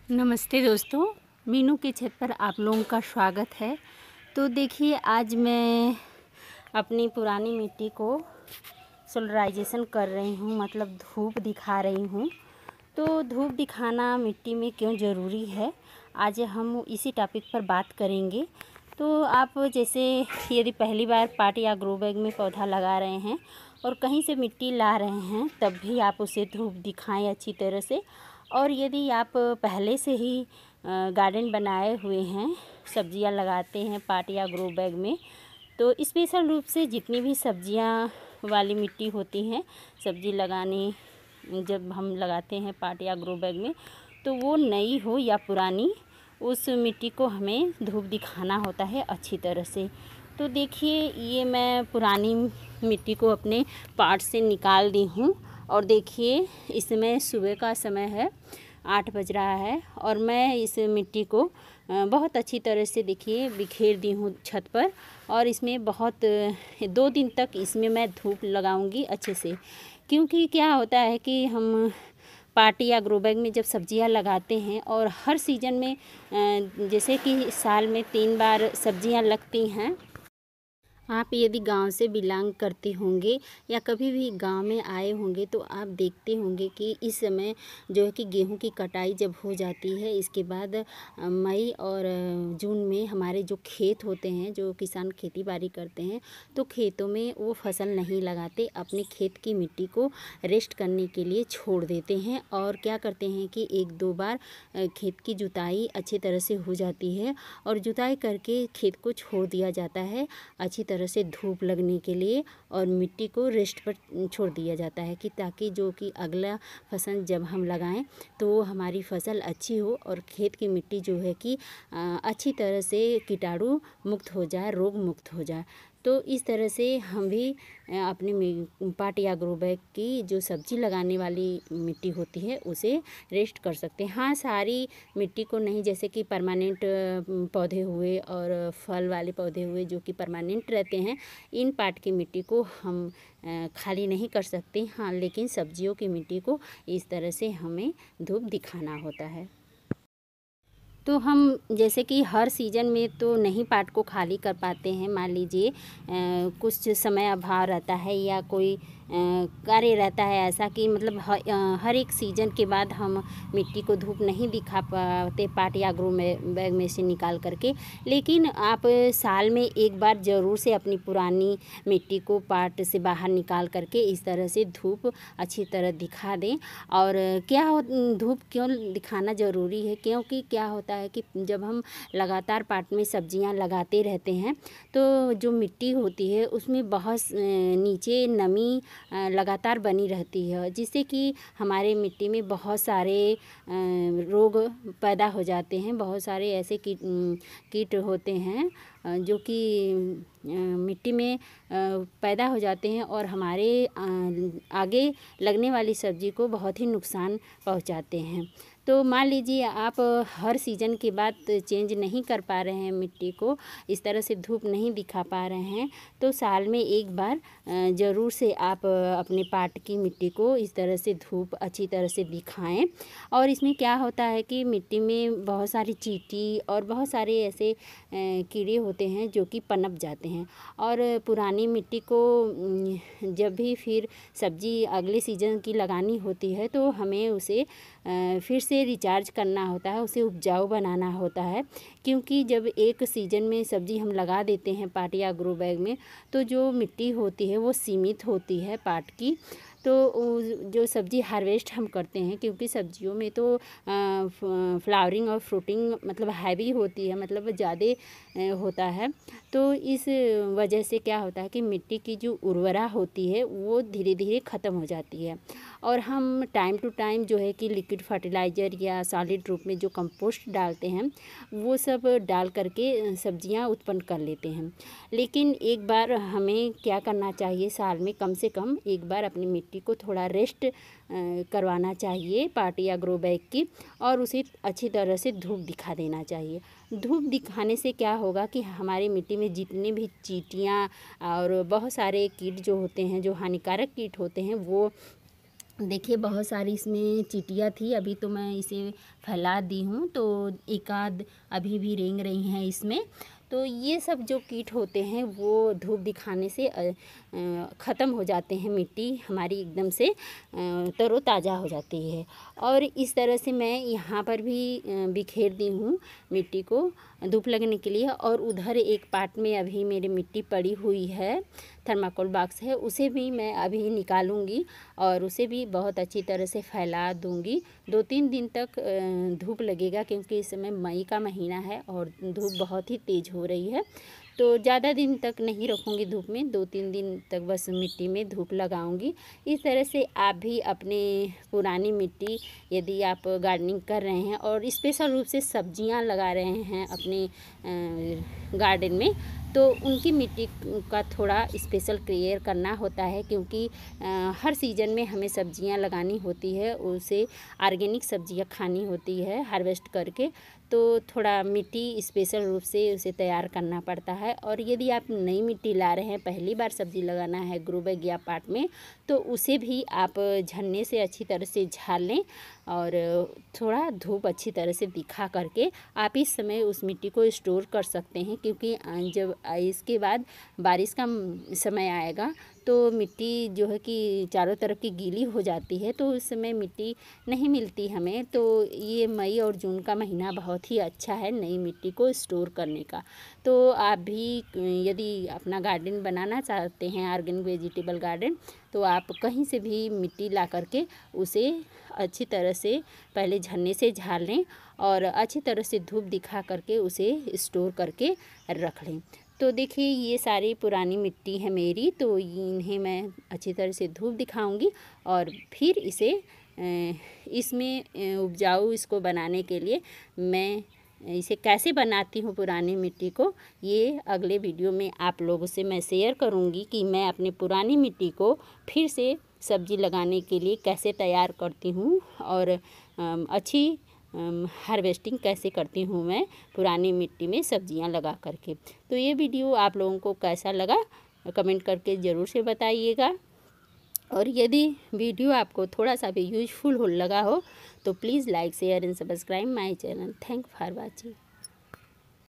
नमस्ते दोस्तों, मीनू की छत पर आप लोगों का स्वागत है। तो देखिए, आज मैं अपनी पुरानी मिट्टी को सोलराइजेशन कर रही हूँ, मतलब धूप दिखा रही हूँ। तो धूप दिखाना मिट्टी में क्यों ज़रूरी है, आज हम इसी टॉपिक पर बात करेंगे। तो आप जैसे यदि पहली बार पॉट या ग्रो बैग में पौधा लगा रहे हैं और कहीं से मिट्टी ला रहे हैं, तब भी आप उसे धूप दिखाएं अच्छी तरह से। और यदि आप पहले से ही गार्डन बनाए हुए हैं, सब्जियां लगाते हैं पॉट या ग्रो बैग में, तो स्पेशल रूप से जितनी भी सब्जियां वाली मिट्टी होती हैं, सब्जी लगाने जब हम लगाते हैं पॉट या ग्रो बैग में, तो वो नई हो या पुरानी, उस मिट्टी को हमें धूप दिखाना होता है अच्छी तरह से। तो देखिए, ये मैं पुरानी मिट्टी को अपने पॉट से निकाल दी हूँ। और देखिए, इसमें सुबह का समय है, 8 बज रहा है, और मैं इस मिट्टी को बहुत अच्छी तरह से देखिए बिखेर दी हूँ छत पर। और इसमें बहुत 2 दिन तक इसमें मैं धूप लगाऊंगी अच्छे से। क्योंकि क्या होता है कि हम पॉट या ग्रो बैग में जब सब्जियां लगाते हैं और हर सीज़न में जैसे कि साल में 3 बार सब्जियां लगती हैं। आप यदि गांव से बिलोंग करते होंगे या कभी भी गांव में आए होंगे, तो आप देखते होंगे कि इस समय जो है कि गेहूं की कटाई जब हो जाती है, इसके बाद मई और जून में हमारे जो खेत होते हैं, जो किसान खेती बाड़ी करते हैं, तो खेतों में वो फसल नहीं लगाते, अपने खेत की मिट्टी को रेस्ट करने के लिए छोड़ देते हैं। और क्या करते हैं कि 1-2 बार खेत की जुताई अच्छी तरह से हो जाती है, और जुताई करके खेत को छोड़ दिया जाता है अच्छी तरह से धूप लगने के लिए, और मिट्टी को रेस्ट पर छोड़ दिया जाता है कि ताकि जो कि अगला फसल जब हम लगाएं तो हमारी फसल अच्छी हो और खेत की मिट्टी जो है कि अच्छी तरह से कीटाणु मुक्त हो जाए, रोग मुक्त हो जाए। तो इस तरह से हम भी अपने पॉट या ग्रो बैग की जो सब्जी लगाने वाली मिट्टी होती है उसे रेस्ट कर सकते हैं। हाँ, सारी मिट्टी को नहीं, जैसे कि परमानेंट पौधे हुए और फल वाले पौधे हुए जो कि परमानेंट रहते हैं, इन पॉट की मिट्टी को हम खाली नहीं कर सकते। हाँ, लेकिन सब्जियों की मिट्टी को इस तरह से हमें धूप दिखाना होता है। तो हम जैसे कि हर सीज़न में तो नहीं पॉट को खाली कर पाते हैं। मान लीजिए कुछ समय अभाव रहता है या कोई कार्य रहता है ऐसा कि मतलब हर एक सीज़न के बाद हम मिट्टी को धूप नहीं दिखा पाते पॉट या ग्रो बैग में से निकाल करके। लेकिन आप साल में एक बार ज़रूर से अपनी पुरानी मिट्टी को पॉट से बाहर निकाल करके इस तरह से धूप अच्छी तरह दिखा दें। और धूप क्यों दिखाना ज़रूरी है, क्योंकि क्या होता है कि जब हम लगातार पॉट में सब्जियां लगाते रहते हैं, तो जो मिट्टी होती है उसमें बहुत नीचे नमी लगातार बनी रहती है, जिससे कि हमारे मिट्टी में बहुत सारे रोग पैदा हो जाते हैं। बहुत सारे ऐसे कीट होते हैं जो कि मिट्टी में पैदा हो जाते हैं और हमारे आगे लगने वाली सब्जी को बहुत ही नुकसान पहुंचाते हैं। तो मान लीजिए आप हर सीज़न के बाद चेंज नहीं कर पा रहे हैं मिट्टी को, इस तरह से धूप नहीं दिखा पा रहे हैं, तो साल में एक बार ज़रूर से आप अपने पॉट की मिट्टी को इस तरह से धूप अच्छी तरह से दिखाएं। और इसमें क्या होता है कि मिट्टी में बहुत सारी चींटी और बहुत सारे ऐसे कीड़े होते हैं जो कि पनप जाते हैं। और पुरानी मिट्टी को जब भी फिर सब्जी अगले सीज़न की लगानी होती है, तो हमें उसे फिर से रिचार्ज करना होता है, उसे उपजाऊ बनाना होता है। क्योंकि जब एक सीज़न में सब्ज़ी हम लगा देते हैं पॉट या ग्रो बैग में, तो जो मिट्टी होती है वो सीमित होती है पॉट की। तो जो सब्ज़ी हार्वेस्ट हम करते हैं, क्योंकि सब्जियों में तो फ्लावरिंग और फ्रूटिंग मतलब हैवी होती है, मतलब ज़्यादा होता है। तो इस वजह से क्या होता है कि मिट्टी की जो उर्वरा होती है वो धीरे धीरे ख़त्म हो जाती है। और हम टाइम टू टाइम जो है कि लिक्विड फर्टिलाइज़र या सॉलिड रूप में जो कंपोस्ट डालते हैं, वो सब डाल करके सब्जियां उत्पन्न कर लेते हैं। लेकिन एक बार हमें क्या करना चाहिए, साल में कम से कम एक बार अपनी मिट्टी को थोड़ा रेस्ट करवाना चाहिए पॉट या ग्रो बैग की, और उसे अच्छी तरह से धूप दिखा देना चाहिए। धूप दिखाने से क्या होगा कि हमारी मिट्टी में जितनी भी चींटियाँ और बहुत सारे कीट जो होते हैं, जो हानिकारक कीट होते हैं, वो देखिए बहुत सारी इसमें चींटियाँ थी, अभी तो मैं इसे फैला दी हूँ, तो एक आध अभी भी रेंग रही हैं इसमें। तो ये सब जो कीट होते हैं वो धूप दिखाने से ख़त्म हो जाते हैं, मिट्टी हमारी एकदम से तरोताज़ा हो जाती है। और इस तरह से मैं यहाँ पर भी बिखेर दी हूँ मिट्टी को धूप लगने के लिए। और उधर एक पार्ट में अभी मेरी मिट्टी पड़ी हुई है, थर्माकोल बॉक्स है, उसे भी मैं अभी निकालूंगी और उसे भी बहुत अच्छी तरह से फैला दूंगी। 2-3 दिन तक धूप लगेगा, क्योंकि इस समय मई का महीना है और धूप बहुत ही तेज़ हो रही है। तो ज़्यादा दिन तक नहीं रखूँगी धूप में, 2-3 दिन तक बस मिट्टी में धूप लगाऊंगी। इस तरह से आप भी अपने पुरानी मिट्टी, यदि आप गार्डनिंग कर रहे हैं और स्पेशल रूप से सब्जियां लगा रहे हैं अपने गार्डन में, तो उनकी मिट्टी का थोड़ा स्पेशल केयर करना होता है, क्योंकि हर सीज़न में हमें सब्जियां लगानी होती है, उसे ऑर्गेनिक सब्जियां खानी होती है हार्वेस्ट करके। तो थोड़ा मिट्टी स्पेशल रूप से उसे तैयार करना पड़ता है। और यदि आप नई मिट्टी ला रहे हैं, पहली बार सब्ज़ी लगाना है ग्रो बैग या पाट में, तो उसे भी आप झन्ने से अच्छी तरह से झाड़ लें और थोड़ा धूप अच्छी तरह से दिखा करके आप इस समय उस मिट्टी को स्टोर कर सकते हैं। क्योंकि जब इसके बाद बारिश का समय आएगा तो मिट्टी जो है कि चारों तरफ की गीली हो जाती है, तो उस समय मिट्टी नहीं मिलती हमें। तो ये मई और जून का महीना बहुत ही अच्छा है नई मिट्टी को स्टोर करने का। तो आप भी यदि अपना गार्डन बनाना चाहते हैं, ऑर्गेनिक वेजिटेबल गार्डन, तो आप कहीं से भी मिट्टी ला करके उसे अच्छी तरह से पहले झन्ने से झाड़ लें और अच्छी तरह से धूप दिखा करके उसे स्टोर करके रख लें। तो देखिए ये सारी पुरानी मिट्टी है मेरी, तो इन्हें मैं अच्छी तरह से धूप दिखाऊंगी और फिर इसे इसमें उपजाऊ इसको बनाने के लिए मैं इसे कैसे बनाती हूँ पुरानी मिट्टी को, ये अगले वीडियो में आप लोगों से मैं शेयर करूँगी कि मैं अपनी पुरानी मिट्टी को फिर से सब्ज़ी लगाने के लिए कैसे तैयार करती हूँ और अच्छी हार्वेस्टिंग कैसे करती हूँ मैं पुरानी मिट्टी में सब्जियां लगा करके। तो ये वीडियो आप लोगों को कैसा लगा कमेंट करके ज़रूर से बताइएगा। और यदि वीडियो आपको थोड़ा सा भी यूजफुल लगा हो तो please like share and subscribe my channel. Thank for watching.